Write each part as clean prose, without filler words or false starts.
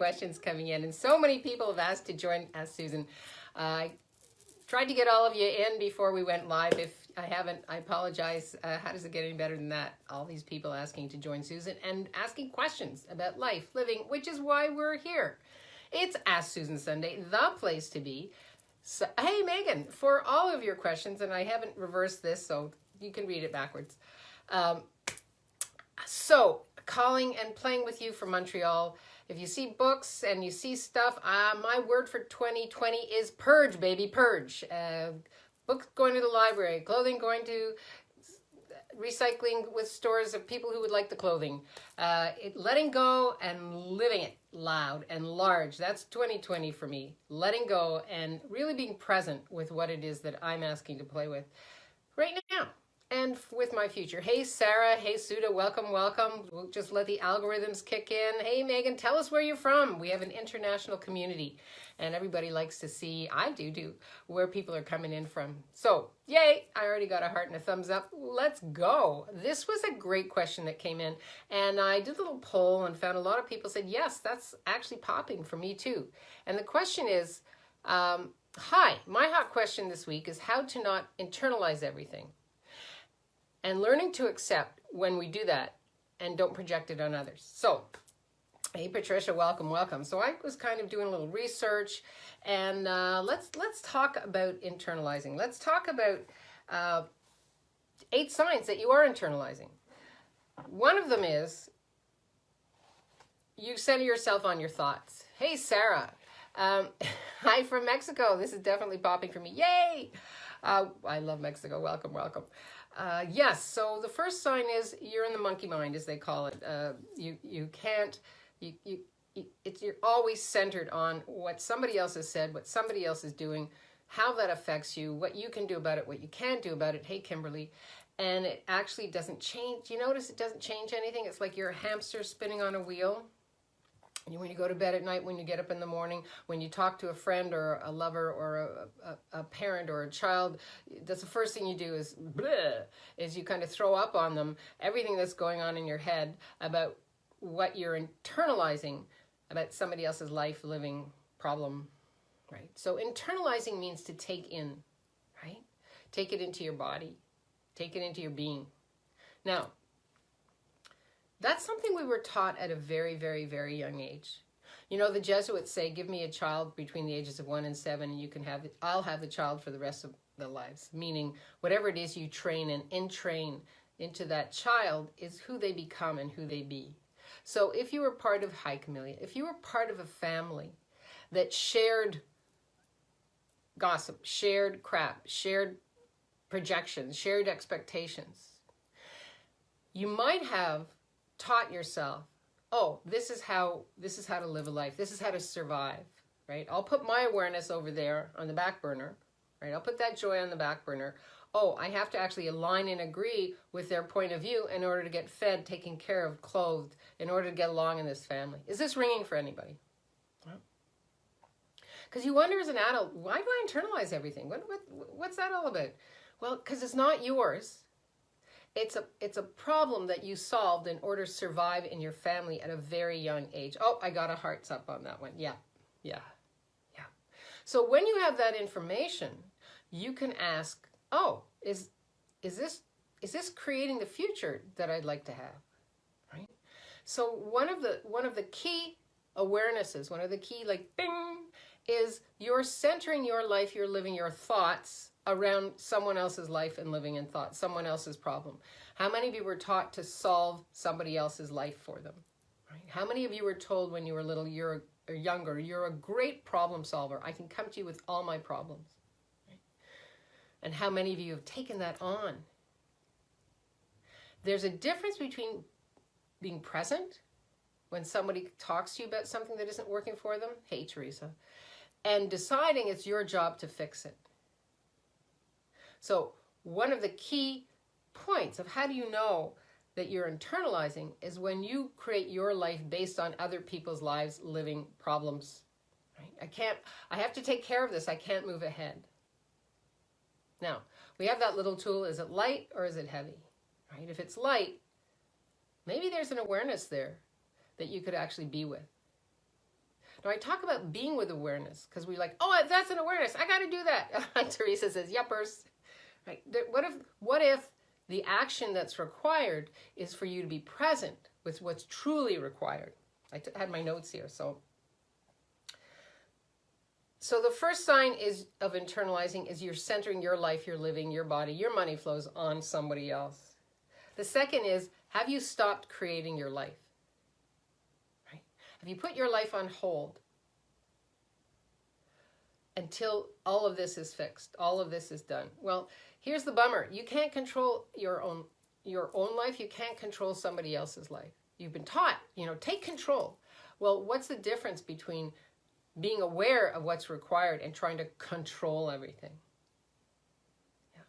questions coming in, and so many people have asked to join Ask Susan. I tried to get all of you in before we went live. If I haven't, I apologize. How does it get any better than that? All these people asking to join Susan and asking questions about life, living, which is why we're here. It's Ask Susan Sunday, the place to be. So, hey, Megan, for all of your questions, and I haven't reversed this, so you can read it backwards. So, calling and playing with you from Montreal. If you see books and you see stuff, my word for 2020 is purge, baby, purge. Books going to the library, clothing going to recycling with stores of people who would like the clothing. Letting go and living it loud and large. That's 2020 for me. Letting go and really being present with what it is that I'm asking to play with right now and with my future. Hey, Sarah. Hey, Suda. Welcome, welcome. We'll just let the algorithms kick in. Hey, Megan, tell us where you're from. We have an international community, and everybody likes to see, I do, where people are coming in from. So, yay, I already got a heart and a thumbs up. Let's go. This was a great question that came in, and I did a little poll and found a lot of people said, yes, that's actually popping for me too. And the question is, hi, my hot question this week is how to not internalize everything. And learning to accept when we do that and don't project it on others. So, hey Patricia, welcome, welcome. So I was kind of doing a little research, and let's talk about internalizing. Let's talk about 8 signs that you are internalizing. One of them is you center yourself on your thoughts. Hey Sarah, hi from Mexico. This is definitely popping for me. Yay! I love Mexico. Welcome, welcome. Yes, so the first sign is you're in the monkey mind, as they call it. You're always centered on what somebody else has said, what somebody else is doing, how that affects you, what you can do about it, what you can't do about it. Hey, Kimberly. And it actually doesn't change. You notice it doesn't change anything? It's like you're a hamster spinning on a wheel. When you go to bed at night, when you get up in the morning, when you talk to a friend or a lover or a parent or a child, that's the first thing you do is bleh, is you kind of throw up on them everything that's going on in your head about what you're internalizing about somebody else's life, living, problem, right? So internalizing means to take in, right? Take it into your body, take it into your being. Now, that's something we were taught at a very, very, very young age. You know, the Jesuits say, give me a child between the ages of 1 and 7, and you can have it. I'll have the child for the rest of their lives. Meaning, whatever it is you train and entrain into that child is who they become and who they be. So if you were part of Hi Camellia, if you were part of a family that shared gossip, shared crap, shared projections, shared expectations, you might have taught yourself, oh, this is how to live a life. This is how to survive, right? I'll put my awareness over there on the back burner, right? I'll put that joy on the back burner. Oh, I have to actually align and agree with their point of view in order to get fed, taken care of, clothed, in order to get along in this family. Is this ringing for anybody? Because you wonder as an adult, why do I internalize everything? What's that all about? Well, because it's not yours. It's a problem that you solved in order to survive in your family at a very young age. Oh, I got a hearts up on that one. Yeah. So when you have that information, you can ask, oh, is this creating the future that I'd like to have? Right? So one of the key awarenesses, one of the key like bing, is you're centering your life, you're living your thoughts around someone else's life and living in thought, someone else's problem. How many of you were taught to solve somebody else's life for them? Right? How many of you were told when you were little, you're younger, you're a great problem solver. I can come to you with all my problems. Right? And how many of you have taken that on? There's a difference between being present when somebody talks to you about something that isn't working for them, hey Teresa, and deciding it's your job to fix it. So one of the key points of how do you know that you're internalizing is when you create your life based on other people's lives, living problems. Right? I have to take care of this. I can't move ahead. Now, we have that little tool. Is it light or is it heavy? Right? If it's light, maybe there's an awareness there that you could actually be with. Now, I talk about being with awareness because we're like, oh, that's an awareness. I got to do that. Teresa says, yuppers. Right? What if the action that's required is for you to be present with what's truly required? I had my notes here. So the first sign of internalizing is you're centering your life, your living, your body, your money flows on somebody else. The second is, have you stopped creating your life? Right? Have you put your life on hold until all of this is fixed, all of this is done? Well, here's the bummer. You can't control your own life. You can't control somebody else's life. You've been taught, take control. Well, what's the difference between being aware of what's required and trying to control everything? Yeah.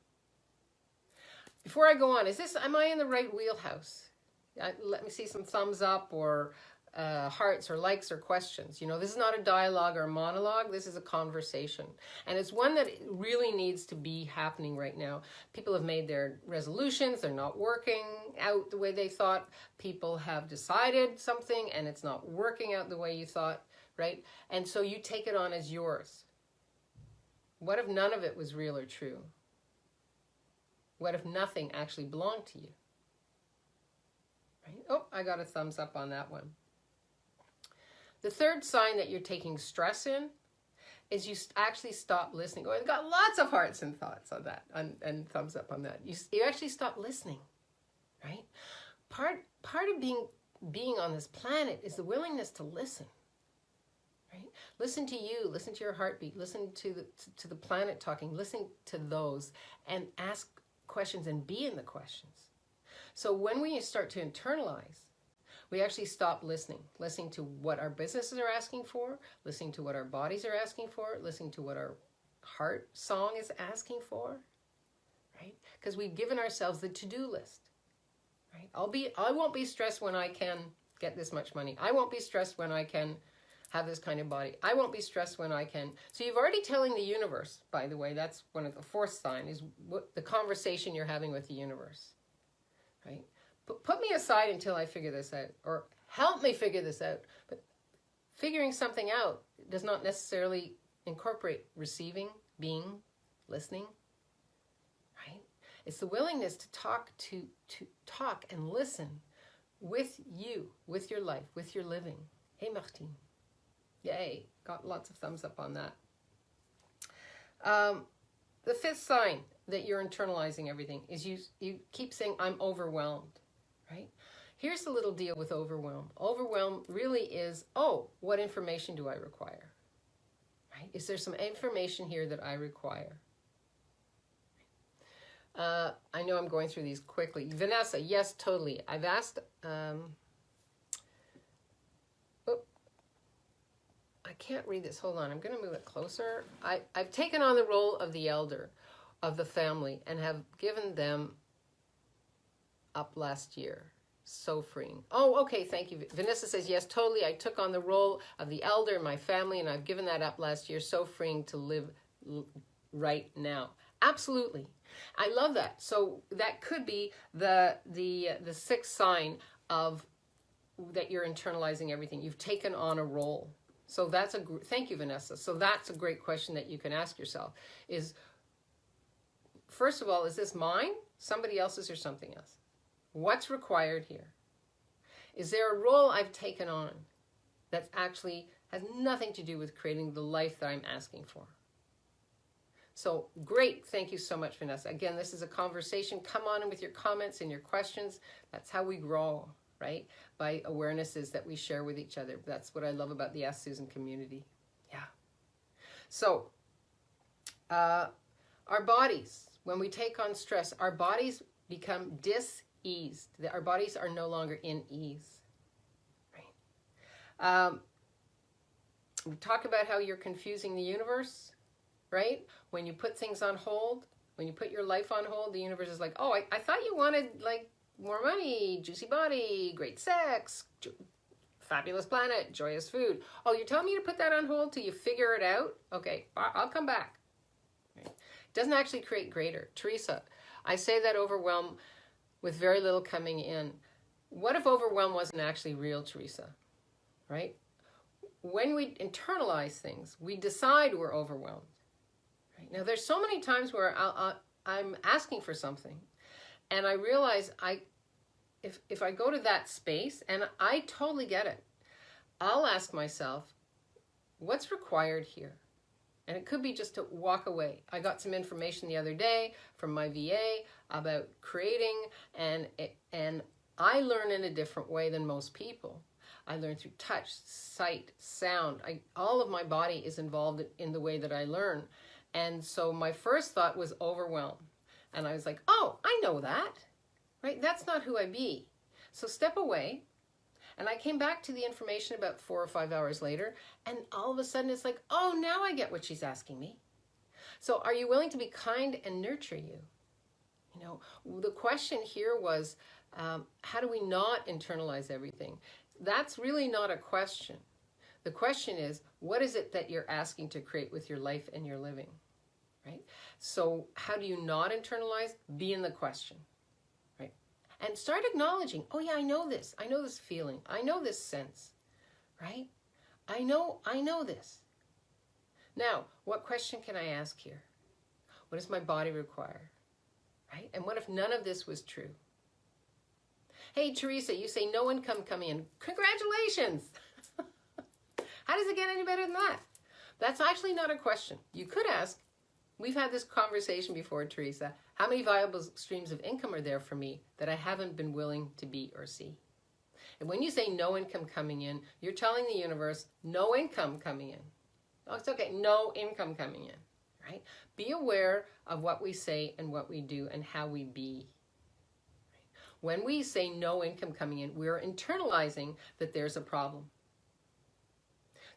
Before I go on, am I in the right wheelhouse? Let me see some thumbs up or hearts or likes or questions. This is not a dialogue or a monologue. This is a conversation. And it's one that really needs to be happening right now. People have made their resolutions. They're not working out the way they thought. People have decided something and it's not working out the way you thought, right? And so you take it on as yours. What if none of it was real or true? What if nothing actually belonged to you? Right? Oh, I got a thumbs up on that one. The third sign that you're taking stress in is you actually stop listening. Oh, I've got lots of hearts and thoughts on that, and thumbs up on that. You actually stop listening, right? Part of being on this planet is the willingness to listen, right? Listen to you, listen to your heartbeat, listen to the planet talking, listen to those, and ask questions and be in the questions. So when we start to internalize, we actually stop listening to what our businesses are asking for, listening to what our bodies are asking for, listening to what our heart song is asking for, right? Because we've given ourselves the to-do list, right? I won't be stressed when I can get this much money. I won't be stressed when I can have this kind of body. I won't be stressed when I can. So you've already telling the universe, by the way, that's one of the fourth sign, is what the conversation you're having with the universe, right? Put me aside until I figure this out, or help me figure this out. But figuring something out does not necessarily incorporate receiving, being, listening, right? It's the willingness to talk and listen with you, with your life, with your living. Hey, Martine. Yay, got lots of thumbs up on that. The fifth sign that you're internalizing everything is you keep saying, I'm overwhelmed. Right? Here's the little deal with overwhelm. Overwhelm really is, what information do I require? Right? Is there some information here that I require? I know I'm going through these quickly. Vanessa, yes, totally. I've asked, I can't read this. Hold on. I'm going to move it closer. I've taken on the role of the elder of the family and have given them up last year. So freeing. Oh, okay, thank you. Vanessa says, yes, totally. I took on the role of the elder in my family and I've given that up last year. So freeing to live right now. Absolutely. I love that. So that could be the sixth sign of that you're internalizing everything. You've taken on a role. So thank you, Vanessa. So that's a great question that you can ask yourself is, first of all, is this mine, somebody else's, or something else? What's required here? Is there a role I've taken on that actually has nothing to do with creating the life that I'm asking for? So great. Thank you so much, Vanessa. Again, this is a conversation. Come on in with your comments and your questions. That's how we grow, right? By awarenesses that we share with each other. That's what I love about the Ask Susan community. Yeah. So our bodies, when we take on stress, our bodies become diseased. Our bodies are no longer in ease. Right? We talk about how you're confusing the universe, right? When you put things on hold, when you put your life on hold, the universe is like, oh, I thought you wanted like more money, juicy body, great sex, fabulous planet, joyous food. Oh, you're telling me to put that on hold till you figure it out? Okay, I'll come back. Right? It doesn't actually create greater. Teresa, I say that overwhelm with very little coming in. What if overwhelm wasn't actually real, Teresa? Right? when we internalize things, we decide we're overwhelmed. Right? Now, there's so many times where I'm asking for something, and I realize if I go to that space, and I totally get it, I'll ask myself, what's required here? And it could be just to walk away. I got some information the other day from my VA about creating, and I learn in a different way than most people. I learn through touch, sight, sound. All of my body is involved in the way that I learn. And so my first thought was overwhelm. And I was like, oh, I know that, right? That's not who I be. So step away. And I came back to the information about 4 or 5 hours later, and all of a sudden it's like, oh, now I get what she's asking me. So are you willing to be kind and nurture you? You know, the question here was, how do we not internalize everything? That's really not a question. The question is, what is it that you're asking to create with your life and your living, right? So how do you not internalize? Be in the question. And start acknowledging, oh yeah, I know this feeling, I know this sense, right? I know this. Now, what question can I ask here? What does my body require, right? And what if none of this was true? Hey, Teresa, you say no income coming in. Congratulations! How does it get any better than that? That's actually not a question. You could ask, we've had this conversation before, Teresa, how many viable streams of income are there for me that I haven't been willing to be or see? And when you say no income coming in, you're telling the universe, no income coming in. Oh, it's okay, no income coming in, right? Be aware of what we say and what we do and how we be. When we say no income coming in, we're internalizing that there's a problem.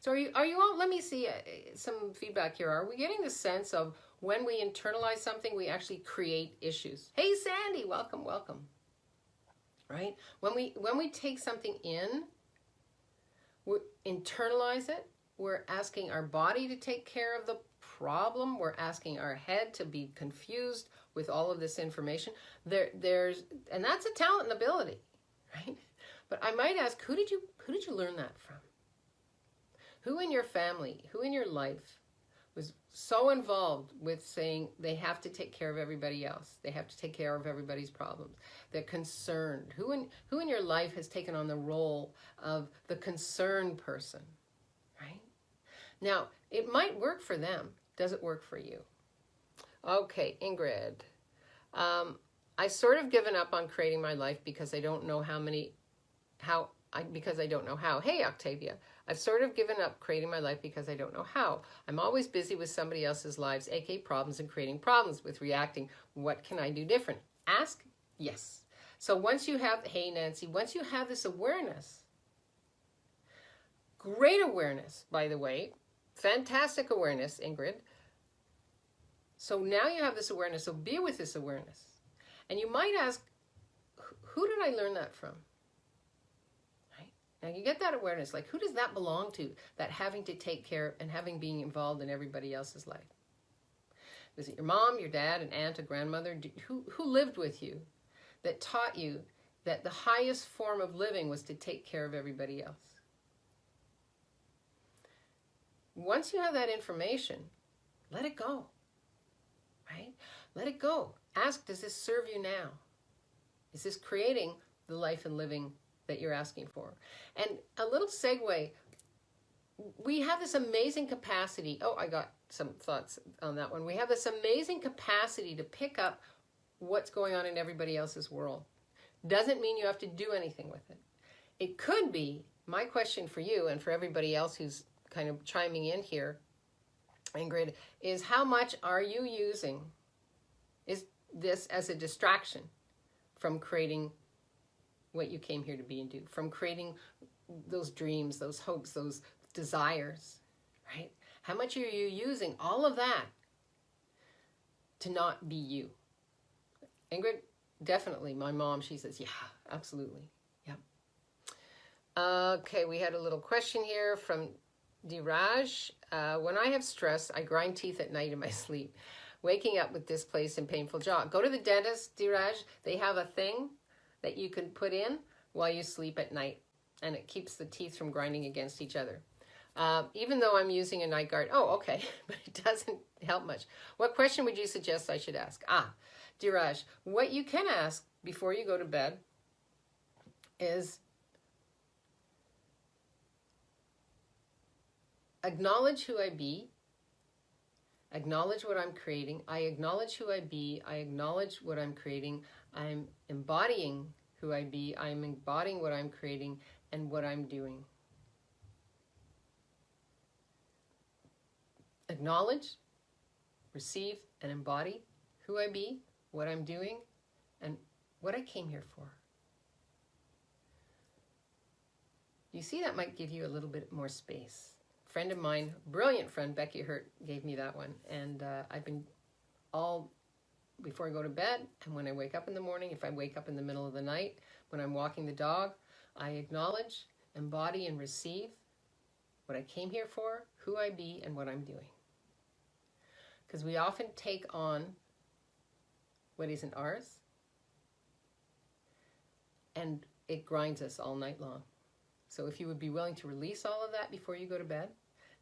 So are you all, let me see some feedback here. Are we getting the sense of when we internalize something, we actually create issues? Hey, Sandy, welcome, welcome. Right? When we take something in, we internalize it, we're asking our body to take care of the problem, we're asking our head to be confused with all of this information. And that's a talent and ability, right? But I might ask, who did you learn that from? Who in your family, who in your life was so involved with saying they have to take care of everybody else, they have to take care of everybody's problems, they're concerned? Who in your life has taken on the role of the concerned person, right? Now, it might work for them. Does it work for you? Okay, Ingrid. I sort of given up on creating my life because I don't know because I don't know how. Hey, Octavia. I've sort of given up creating my life because I don't know how. I'm always busy with somebody else's lives, aka problems, and creating problems with reacting. What can I do different? Ask, yes. So once you have, hey Nancy, once you have this awareness, great awareness, by the way, fantastic awareness, Ingrid. So now you have this awareness, so be with this awareness. And you might ask, who did I learn that from? Now you get that awareness, like who does that belong to, that having to take care and having being involved in everybody else's life? Was it your mom, your dad, an aunt, a grandmother? Who lived with you that taught you that the highest form of living was to take care of everybody else? Once you have that information, let it go, right? Let it go. Ask, does this serve you now? Is this creating the life and living that you're asking for? And a little segue, we have this amazing capacity. Oh, I got some thoughts on that one. We have this amazing capacity to pick up what's going on in everybody else's world. Doesn't mean you have to do anything with it. It could be, my question for you and for everybody else who's kind of chiming in here, Ingrid, is how much are you using is this as a distraction from creating what you came here to be and do, from creating those dreams, those hopes, those desires, right? How much are you using all of that to not be you? Ingrid, definitely. My mom, she says, yeah, absolutely. Yep. Okay, we had a little question here from Diraj. When I have stress, I grind teeth at night in my sleep, waking up with displaced and painful jaw. Go to the dentist, Diraj. They have a thing that you can put in while you sleep at night, and it keeps the teeth from grinding against each other. Even though I'm using a night guard. Oh, okay, but it doesn't help much. What question would you suggest I should ask? Diraj, what you can ask before you go to bed is acknowledge who I be, acknowledge what I'm creating. I acknowledge who I be, I acknowledge what I'm creating. I'm embodying who I be, I'm embodying what I'm creating and what I'm doing. Acknowledge, receive, and embody who I be, what I'm doing, and what I came here for. You see, that might give you a little bit more space. A friend of mine, brilliant friend, Becky Hart, gave me that one. And I've been all before I go to bed and when I wake up in the morning, if I wake up in the middle of the night, when I'm walking the dog, I acknowledge, embody, and receive what I came here for, who I be, and what I'm doing. Because we often take on what isn't ours, and it grinds us all night long. So if you would be willing to release all of that before you go to bed,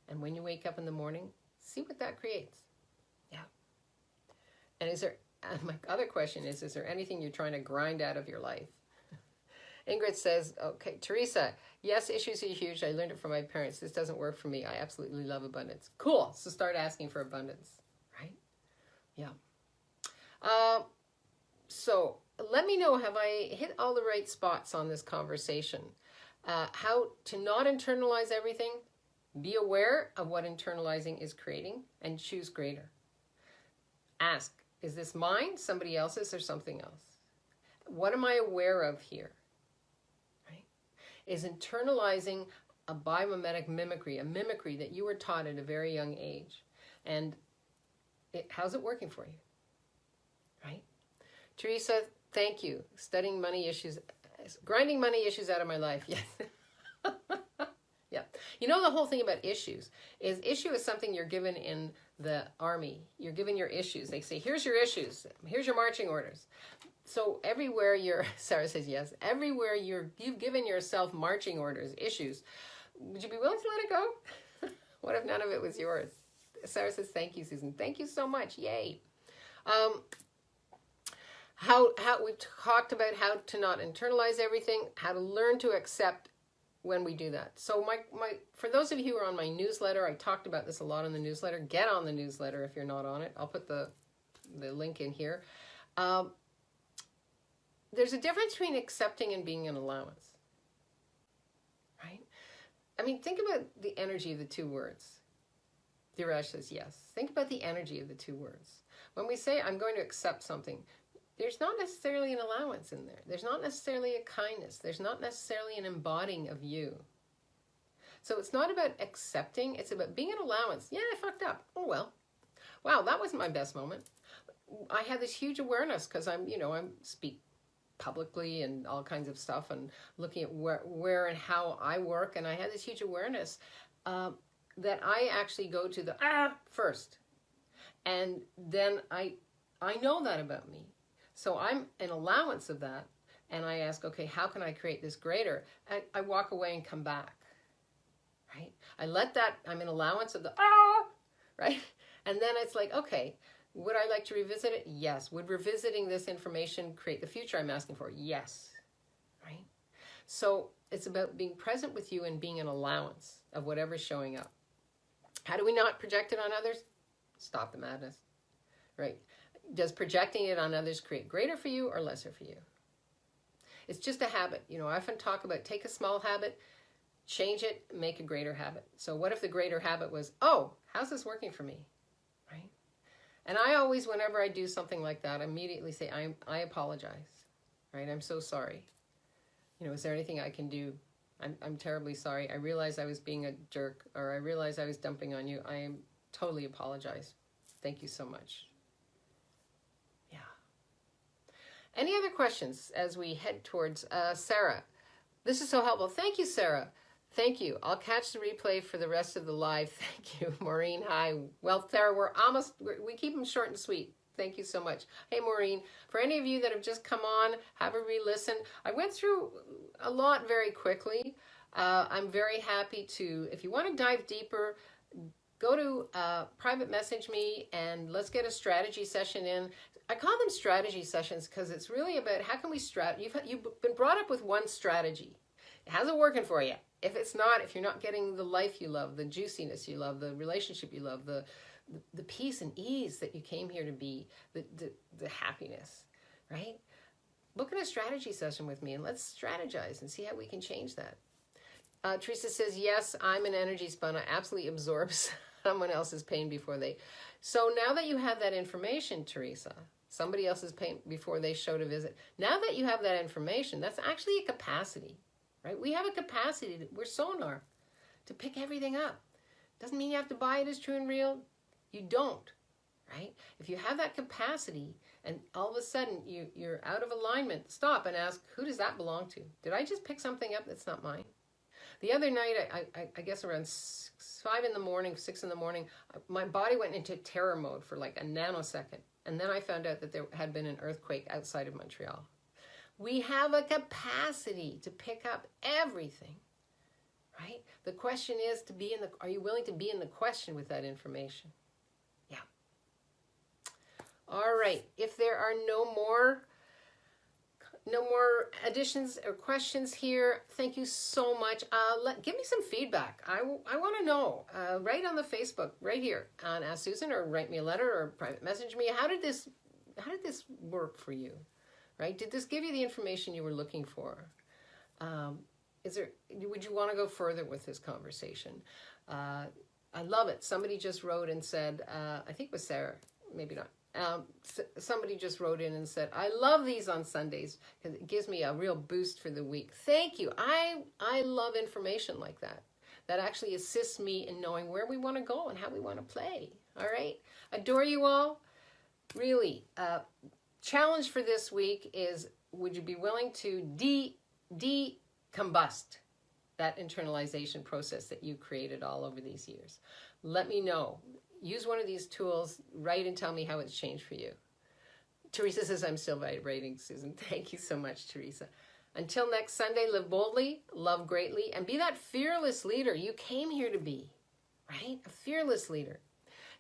and when you wake up in the morning, see what that creates. Yeah. And my other question is there anything you're trying to grind out of your life? Ingrid says, okay, Teresa, yes, issues are huge. I learned it from my parents. This doesn't work for me. I absolutely love abundance. Cool. So start asking for abundance, right? Yeah. So let me know, have I hit all the right spots on this conversation? How to not internalize everything, be aware of what internalizing is creating, and choose greater. Ask, is this mine, somebody else's, or something else? What am I aware of here? Right? Is internalizing a biomimetic mimicry, a mimicry that you were taught at a very young age? And how's it working for you? Right? Teresa, thank you. Studying money issues, grinding money issues out of my life. Yes. Yeah. You know, the whole thing about issues is issue is something you're given in the army. You're given your issues. They say, here's your issues. Here's your marching orders. So everywhere Sarah says yes, everywhere you've given yourself marching orders, issues, would you be willing to let it go? What if none of it was yours? Sarah says, thank you, Susan. Thank you so much. Yay. How we've talked about how to not internalize everything, how to learn to accept when we do that. So for those of you who are on my newsletter, I talked about this a lot in the newsletter. Get on the newsletter if you're not on it. I'll put the link in here. There's a difference between accepting and being an allowance, right? I mean, think about the energy of the two words. Dhiraj says yes. Think about the energy of the two words. When we say, I'm going to accept something, there's not necessarily an allowance in there. There's not necessarily a kindness. There's not necessarily an embodying of you. So it's not about accepting. It's about being an allowance. Yeah, I fucked up. Oh, well. Wow, that wasn't my best moment. I had this huge awareness because I speak publicly and all kinds of stuff and looking at where and how I work. And I had this huge awareness that I actually go to the first. And then I know that about me. So I'm an allowance of that, and I ask, okay, how can I create this greater? And I walk away and come back, right? I let that, I'm an allowance of the, right? And then it's like, okay, would I like to revisit it? Yes. Would revisiting this information create the future I'm asking for? Yes, right? So it's about being present with you and being an allowance of whatever's showing up. How do we not project it on others? Stop the madness, right? Does projecting it on others create greater for you or lesser for you? It's just a habit. I often talk about take a small habit, change it, make a greater habit. So what if the greater habit was, oh, how's this working for me? Right? And I always, whenever I do something like that, immediately say, I apologize. Right? I'm so sorry. Is there anything I can do? I'm terribly sorry. I realized I was being a jerk, or I realized I was dumping on you. I am totally apologize. Thank you so much. Any other questions as we head towards Sarah? This is so helpful. Thank you, Sarah. Thank you. I'll catch the replay for the rest of the live. Thank you, Maureen. Hi. Well, Sarah, we keep them short and sweet. Thank you so much. Hey, Maureen. For any of you that have just come on, have a re-listen. I went through a lot very quickly. I'm very happy to, if you want to dive deeper, go to private message me and let's get a strategy session in. I call them strategy sessions because it's really about how can we you've been brought up with one strategy. How's it working for you? If it's not, if you're not getting the life you love, the juiciness you love, the relationship you love, the peace and ease that you came here to be, the happiness, right? Book in a strategy session with me and let's strategize and see how we can change that. Teresa says, yes, I'm an energy spun. I absolutely absorb someone else's pain before they. So now that you have that information, Teresa, somebody else's pain before they show to visit. Now that you have that information, that's actually a capacity, right? We have a capacity, we're sonar, to pick everything up. Doesn't mean you have to buy it as true and real. You don't, right? If you have that capacity and all of a sudden you're out of alignment, stop and ask, who does that belong to? Did I just pick something up that's not mine? The other night, I guess around 5 in the morning, 6 in the morning, my body went into terror mode for like a nanosecond. And then I found out that there had been an earthquake outside of Montreal. We have a capacity to pick up everything, right? The question is are you willing to be in the question with that information? Yeah. All right. If there are no more additions or questions here, thank you so much. Give me some feedback. I want to know. Write on the Facebook right here on Ask Susan, or write me a letter or private message me. How did this work for you? Right? Did this give you the information you were looking for? Would you want to go further with this conversation? I love it. Somebody just wrote and said, I think it was Sarah, maybe not. Somebody just wrote in and said, I love these on Sundays because it gives me a real boost for the week. Thank you. I love information like that. That actually assists me in knowing where we want to go and how we want to play. All right. Adore you all. Really. Challenge for this week is, would you be willing to decombust that internalization process that you created all over these years? Let me know. Use one of these tools, write and tell me how it's changed for you. Teresa says, I'm still vibrating, Susan. Thank you so much, Teresa. Until next Sunday, live boldly, love greatly, and be that fearless leader you came here to be, right? A fearless leader.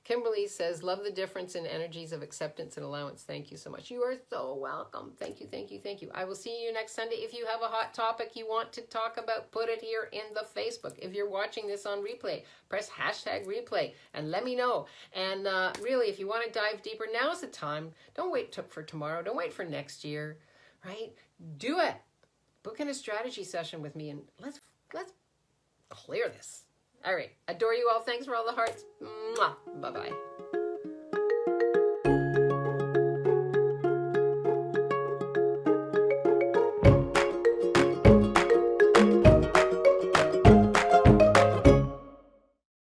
Kimberly says, love the difference in energies of acceptance and allowance. Thank you so much. You are so welcome. Thank you, thank you, thank you. I will see you next Sunday. If you have a hot topic you want to talk about, put it here in the Facebook. If you're watching this on replay, press #replay and let me know. And really, if you want to dive deeper, now's the time. Don't wait for tomorrow. Don't wait for next year, right? Do it. Book in a strategy session with me and let's clear this. All right. Adore you all. Thanks for all the hearts. Mwah. Bye-bye.